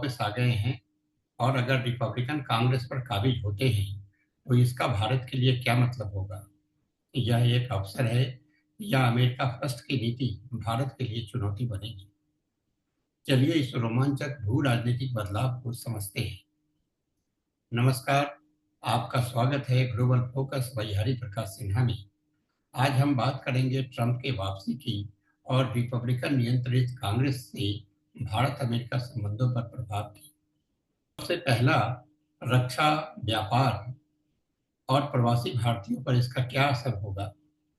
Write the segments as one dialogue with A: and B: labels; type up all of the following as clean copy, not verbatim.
A: वापस आ गए हैं और अगर रिपब्लिकन कांग्रेस पर काबिज होते हैं तो इसका भारत के लिए क्या मतलब होगा? यह एक अवसर है या अमेरिका फर्स्ट की नीति भारत के लिए चुनौती बनेगी? चलिए इस रोमांचक भू राजनीतिक बदलाव को समझते हैं। नमस्कार, आपका स्वागत है global focus by Hari Prakash Sinha में। आज हम बात करेंगे ट्रंप के वापसी की और रिपब्लिकन नियंत्रित कांग्रेस से भारत अमेरिका संबंधों पर प्रभाव की। सबसे पहला, रक्षा, व्यापार और प्रवासी भारतीयों पर इसका क्या असर होगा।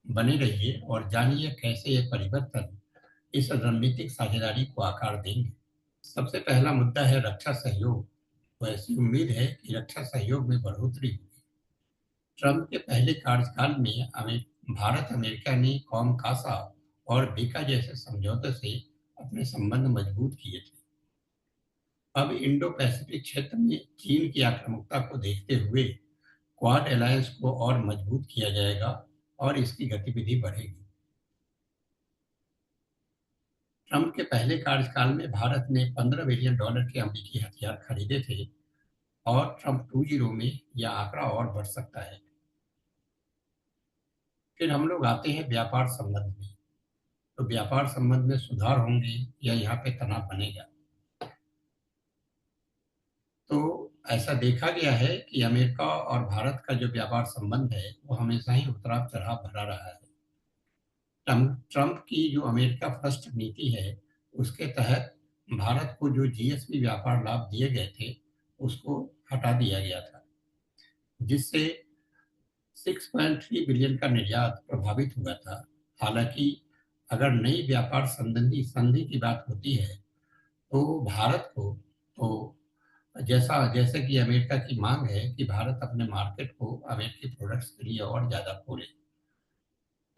A: बने रहिए और जानिए कैसे ये परिवर्तन इस रणनीतिक साझेदारी को आकार देंगे। सबसे पहला मुद्दा है रक्षा सहयोग। तो ऐसी उम्मीद है कि रक्षा सहयोग में बढ़ोतरी होगी। ट्रंप के पहले कार्यकाल में भारत अमेरिका ने कॉम कासा और बीका जैसे समझौते से अपने संबंध मजबूत किए थे। अब इंडो पैसिफिक क्षेत्र में चीन की आक्रामकता को देखते हुए क्वाड अलायंस को और मजबूत किया जाएगा और इसकी गतिविधि बढ़ेगी। ट्रंप के पहले कार्यकाल में भारत ने $15 बिलियन के अमेरिकी हथियार खरीदे थे और ट्रंप 2.0 में यह आंकड़ा और बढ़ सकता है। फिर हम लोग आते हैं व्यापार संबंध में। तो व्यापार संबंध में सुधार होंगे या यहाँ पे तनाव बनेगा? तो ऐसा देखा गया है कि अमेरिका और भारत का जो व्यापार संबंध है वो हमेशा ही उतराव चढ़ाव भरा रहा है। ट्रंप की जो अमेरिका फर्स्ट नीति है उसके तहत भारत को जो जीएसपी व्यापार लाभ दिए गए थे उसको हटा दिया गया था, जिससे 6.3 बिलियन का निर्यात प्रभावित हुआ था। हालांकि अगर नई व्यापार संबंधी संधि की बात होती है तो भारत को तो जैसा जैसे कि अमेरिका की मांग है कि भारत अपने मार्केट को अमेरिकी प्रोडक्ट्स के लिए और ज़्यादा खोले,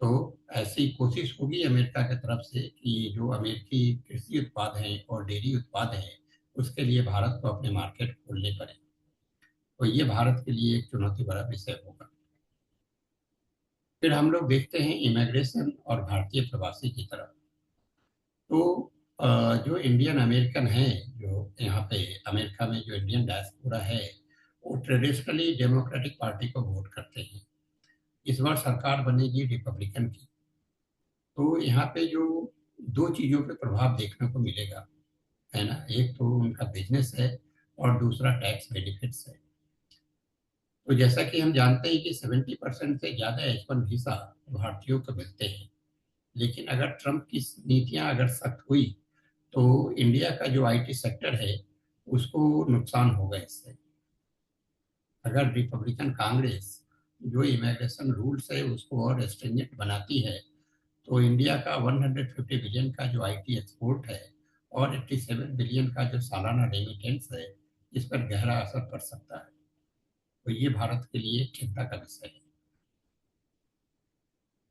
A: तो ऐसी कोशिश होगी अमेरिका की तरफ से कि जो अमेरिकी कृषि उत्पाद हैं और डेयरी उत्पाद हैं उसके लिए भारत को अपने मार्केट खोलने पड़े। तो ये भारत के लिए एक चुनौती भरा विषय होगा। फिर हम लोग देखते हैं इमिग्रेशन और भारतीय प्रवासी की तरफ। तो जो इंडियन अमेरिकन हैं, जो यहाँ पे अमेरिका में जो इंडियन डायस्पोरा है वो ट्रेडिशनली डेमोक्रेटिक पार्टी को वोट करते हैं। इस बार सरकार बनेगी रिपब्लिकन की। तो यहाँ पे जो दो चीज़ों पे प्रभाव देखने को मिलेगा, है ना, एक तो उनका बिजनेस है और दूसरा टैक्स बेनिफिट्स है। तो जैसा कि हम जानते हैं कि 70% से ज़्यादा H1 वीज़ा भारतीयों को मिलते हैं, लेकिन अगर ट्रंप की नीतियां अगर सख्त हुई तो इंडिया का जो आईटी सेक्टर है उसको नुकसान होगा इससे। अगर रिपब्लिकन कांग्रेस जो इमिग्रेशन रूल्स है उसको और स्ट्रिंजेंट बनाती है तो इंडिया का 150 बिलियन का जो आईटी एक्सपोर्ट है और 87 बिलियन का जो सालाना रेमिटेंस है इस पर गहरा असर पड़ सकता है। तो ये भारत के लिए चिंता का विषय है।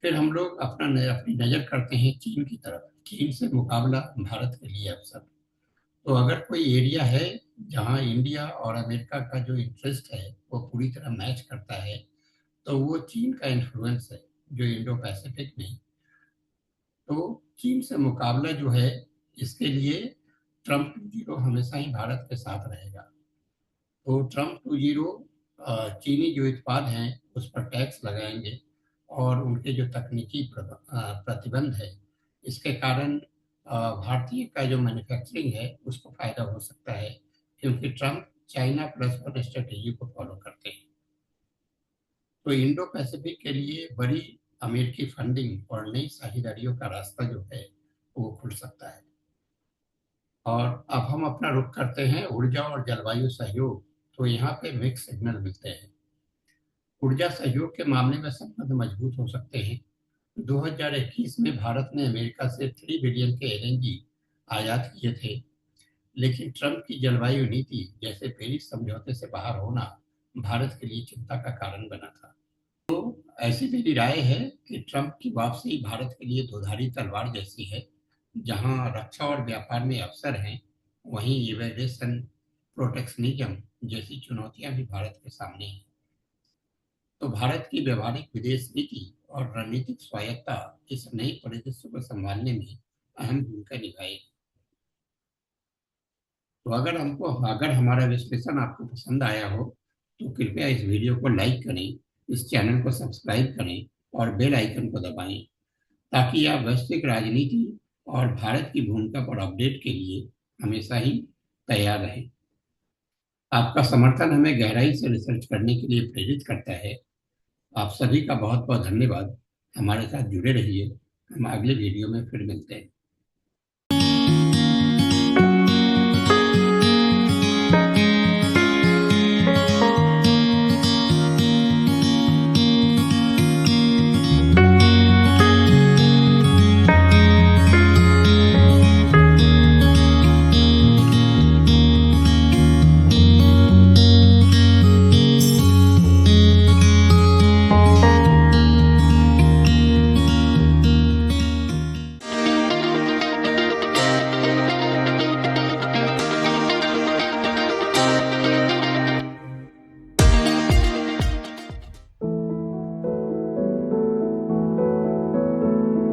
A: फिर हम लोग अपनी नज़र करते हैं चीन की तरफ। चीन से मुकाबला भारत के लिए अवसर। तो अगर कोई एरिया है जहां इंडिया और अमेरिका का जो इंटरेस्ट है वो पूरी तरह मैच करता है तो वो चीन का इन्फ्लुएंस है जो इंडो पैसिफिक में। तो चीन से मुकाबला जो है इसके लिए ट्रम्प 2.0 हमेशा ही भारत के साथ रहेगा। तो ट्रम्प 2.0 चीनी जो उत्पाद हैं उस पर टैक्स लगाएंगे और उनके जो तकनीकी प्रतिबंध है इसके कारण भारतीय का जो मैन्युफैक्चरिंग है उसको फायदा हो सकता है, क्योंकि Trump China plus one strategy को फॉलो करते हैं। तो इंडो पैसिफिक के लिए बड़ी अमेरिकी फंडिंग और नई साझेदारियों का रास्ता जो है वो खुल सकता है। और अब हम अपना रुख करते हैं ऊर्जा और जलवायु सहयोग। तो यहाँ पे मिक्स सिग्नल मिलते हैं। ऊर्जा सहयोग के मामले में संबंध मजबूत हो सकते हैं। 2021 में भारत ने अमेरिका से 3 बिलियन के एलएनजी आयात किए थे, लेकिन ट्रंप की जलवायु नीति जैसे पेरिस समझौते से बाहर होना भारत के लिए चिंता का कारण बना था। ऐसी मेरी राय है कि ट्रंप की वापसी भारत के लिए दोधारी तलवार जैसी है। जहां रक्षा और व्यापार में अवसर हैं, वहीं इमिग्रेशन, प्रोटेक्शनिज्म जैसी चुनौतियां भी भारत के सामने हैं। तो भारत की व्यवहारिक विदेश नीति और रणनीतिक स्वायत्ता इस नई परिदृश्य को संभालने में अहम भूमिका निभाएगी। तो अगर हमारा विश्लेषण आपको पसंद आया हो तो कृपया इस वीडियो को लाइक करें, इस चैनल को सब्सक्राइब करें और बेल आइकन को दबाएं, ताकि आप वैश्विक राजनीति और भारत की भूमिका पर अपडेट के लिए हमेशा ही तैयार रहें। आपका समर्थन हमें गहराई से रिसर्च करने के लिए प्रेरित करता है। आप सभी का बहुत बहुत धन्यवाद। हमारे साथ जुड़े रहिए। हम अगले वीडियो में फिर मिलते हैं।